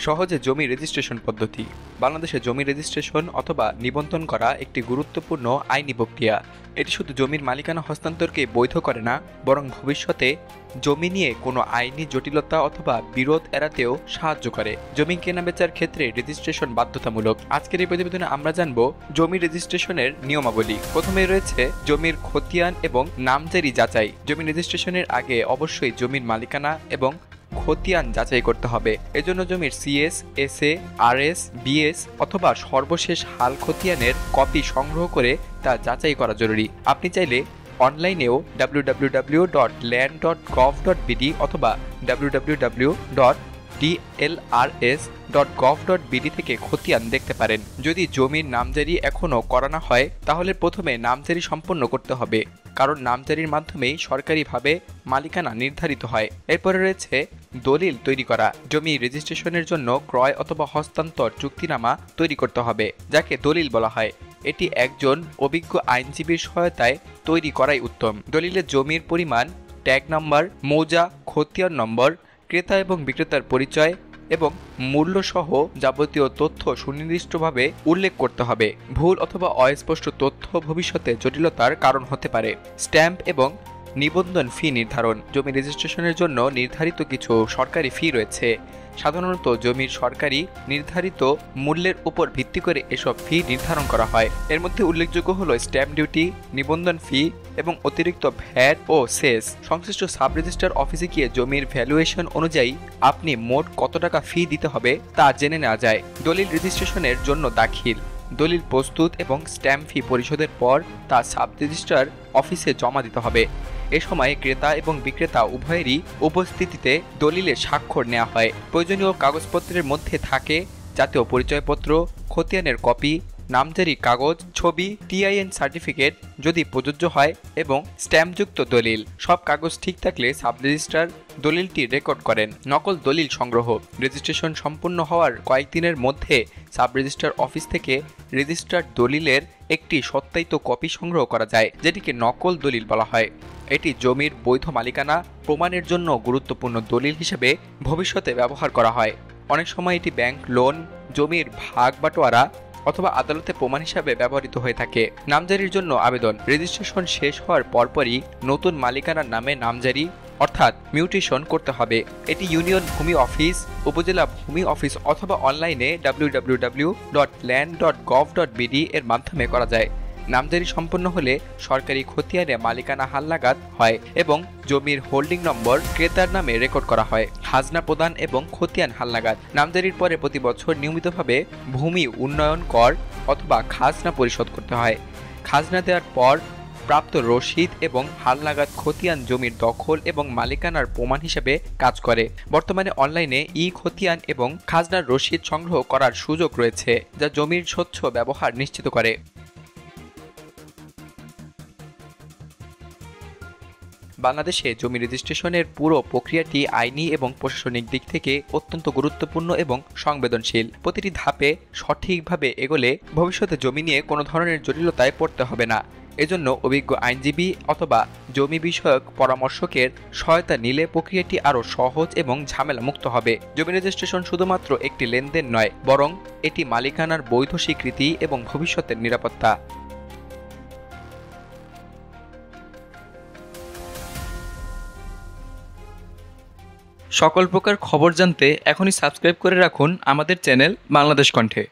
সহজে জমি রেজিস্ট্রেশন পদ্ধতি। বাংলাদেশে জমি রেজিস্ট্রেশন অথবা নিবন্ধন করা একটি গুরুত্বপূর্ণ আইনি প্রক্রিয়া। এটি শুধু জমির মালিকানা হস্তান্তরকে বৈধ করে না, বরং ভবিষ্যতে জমি নিয়ে কোনো আইনি জটিলতা অথবা বিরোধ এড়াতেও সাহায্য করে। জমি কেনাবেচার ক্ষেত্রে রেজিস্ট্রেশন বাধ্যতামূলক। আজকের এই প্রতিবেদনে আমরা জানব জমি রেজিস্ট্রেশনের নিয়মাবলী। প্রথমে রয়েছে জমির খতিয়ান এবং নামজারি যাচাই। জমি রেজিস্ট্রেশনের আগে অবশ্যই জমির মালিকানা এবং খতিয়ান যাচাই করতে হবে। এজন্য জমির সিএস, এসএ, আরএস, বিএস অথবা সর্বশেষ হাল খতিয়ানের কপি সংগ্রহ করে তা যাচাই করা জরুরি। আপনি চাইলে অনলাইনেও www.land.gov.bd অথবা www.dlrs.gov.bd থেকে খতিয়ান দেখতে পারেন। যদি জমির নামজারি এখনও করা না হয়, তাহলে প্রথমে নামজারি সম্পন্ন করতে হবে, কারণ নামজারির মাধ্যমেই সরকারিভাবে মালিকানা নির্ধারিত হয়। এরপরে রয়েছে দলিল তৈরি করা। জমি রেজিস্ট্রেশনের জন্য ক্রয় অথবা হস্তান্তর চুক্তিনামা তৈরি করতে হবে, যাকে দলিল বলা হয়। এটি একজন অভিজ্ঞ আইনজীবীর সহায়তায় তৈরি করাই উত্তম। দলিলে জমির পরিমাণ, ট্যাগ নম্বর, মৌজা, খতিয়ান নম্বর, ক্রেতা এবং বিক্রেতার পরিচয় এবং মূল্য সহ যাবতীয় তথ্য সুনির্দিষ্টভাবে উল্লেখ করতে হবে। ভুল অথবা অস্পষ্ট তথ্য ভবিষ্যতে জটিলতার কারণ হতে পারে। স্ট্যাম্প এবং নিবন্ধন ফি নির্ধারণ। জমি রেজিস্ট্রেশনের জন্য নির্ধারিত কিছু সরকারি ফি রয়েছে। সাধারণত জমির সরকারি নির্ধারিত মূল্যের উপর ভিত্তি করে এসব ফি নির্ধারণ করা হয়। এর মধ্যে উল্লেখযোগ্য হল স্ট্যাম্প ডিউটি, নিবন্ধন ফি এবং অতিরিক্ত ভ্যাট ও সেস। সংশ্লিষ্ট সাব রেজিস্ট্রার অফিসে গিয়ে জমির ভ্যালুয়েশন অনুযায়ী আপনি মোট কত টাকা ফি দিতে হবে তা জেনে নেওয়া যায়। দলিল রেজিস্ট্রেশনের জন্য দাখিল। দলিল প্রস্তুত এবং স্ট্যাম্প ফি পরিশোধের পর তা সাব রেজিস্ট্রার অফিসে জমা দিতে হবে। এ সময় ক্রেতা এবং বিক্রেতা উভয়েরই উপস্থিতিতে দলিলে স্বাক্ষর নেওয়া হয়। প্রয়োজনীয় কাগজপত্রের মধ্যে থাকে জাতীয় পরিচয়পত্র, খতিয়ানের কপি, নামজারি কাগজ, ছবি, টিআইএন সার্টিফিকেট যদি প্রযোজ্য হয় এবং স্ট্যাম্পযুক্ত দলিল। সব কাগজ ঠিক থাকলে সাব রেজিস্ট্রার দলিলটি রেকর্ড করেন। নকল দলিল সংগ্রহ। রেজিস্ট্রেশন সম্পূর্ণ হওয়ার কয়েকদিনের মধ্যে সাব রেজিস্ট্রার অফিস থেকে রেজিস্ট্রার দলিলের একটি সত্যায়িত কপি সংগ্রহ করা যায়, যেটিকে নকল দলিল বলা হয়। এটি জমির বৈধ মালিকানা প্রমাণের জন্য গুরুত্বপূর্ণ দলিল হিসেবে ভবিষ্যতে ব্যবহার করা হয়। অনেক সময় এটি ব্যাংক লোন, জমির ভাগ বাটোয়ারা অথবা আদালতে প্রমাণ হিসাবে ব্যবহৃত হয়ে থাকে। নামজারির জন্য আবেদন। রেজিস্ট্রেশন শেষ হওয়ার পরপরই নতুন মালিকানার নামে নামজারি অর্থাৎ মিউটেশন করতে হবে। এটি ইউনিয়ন ভূমি অফিস, উপজেলা ভূমি অফিস অথবা অনলাইনে www.land.gov.bd এর মাধ্যমে করা যায়। নামজারি সম্পন্ন হলে সরকারি খতিয়ানে মালিকানা হালনাগাদ হয় এবং জমির হোল্ডিং নম্বর ক্রেতার নামে রেকর্ড করা হয়। খাজনা প্রদান এবং খতিয়ান হালনাগাদ। নামজারির পরে প্রতি বছর নিয়মিতভাবে ভূমি উন্নয়ন কর অথবা খাজনা পরিশোধ করতে হয়। খাজনা দেওয়ার পর প্রাপ্ত রসিদ এবং হালনাগাদ খতিয়ান জমির দখল এবং মালিকানার প্রমাণ হিসেবে কাজ করে। বর্তমানে অনলাইনে খতিয়ান এবং খাজনার রসিদ সংগ্রহ করার সুযোগ রয়েছে, যা জমির স্বচ্ছ ব্যবহার নিশ্চিত করে। বাংলাদেশে জমি রেজিস্ট্রেশনের পুরো প্রক্রিয়াটি আইনি এবং প্রশাসনিক দিক থেকে অত্যন্ত গুরুত্বপূর্ণ এবং সংবেদনশীল। প্রতিটি ধাপে সঠিকভাবে এগোলে ভবিষ্যতে জমি নিয়ে কোনো ধরনের জটিলতায় পড়তে হবে না। এজন্য অভিজ্ঞ আইনজীবী অথবা জমি বিষয়ক পরামর্শকের সহায়তা নিলে প্রক্রিয়াটি আরও সহজ এবং ঝামেলা মুক্ত হবে। জমি রেজিস্ট্রেশন শুধুমাত্র একটি লেনদেন নয়, বরং এটি মালিকানার বৈধ স্বীকৃতি এবং ভবিষ্যতের নিরাপত্তা। সকল প্রকার খবর জানতে এখনই সাবস্ক্রাইব করে রাখুন আমাদের চ্যানেল বাংলাদেশ কণ্ঠে।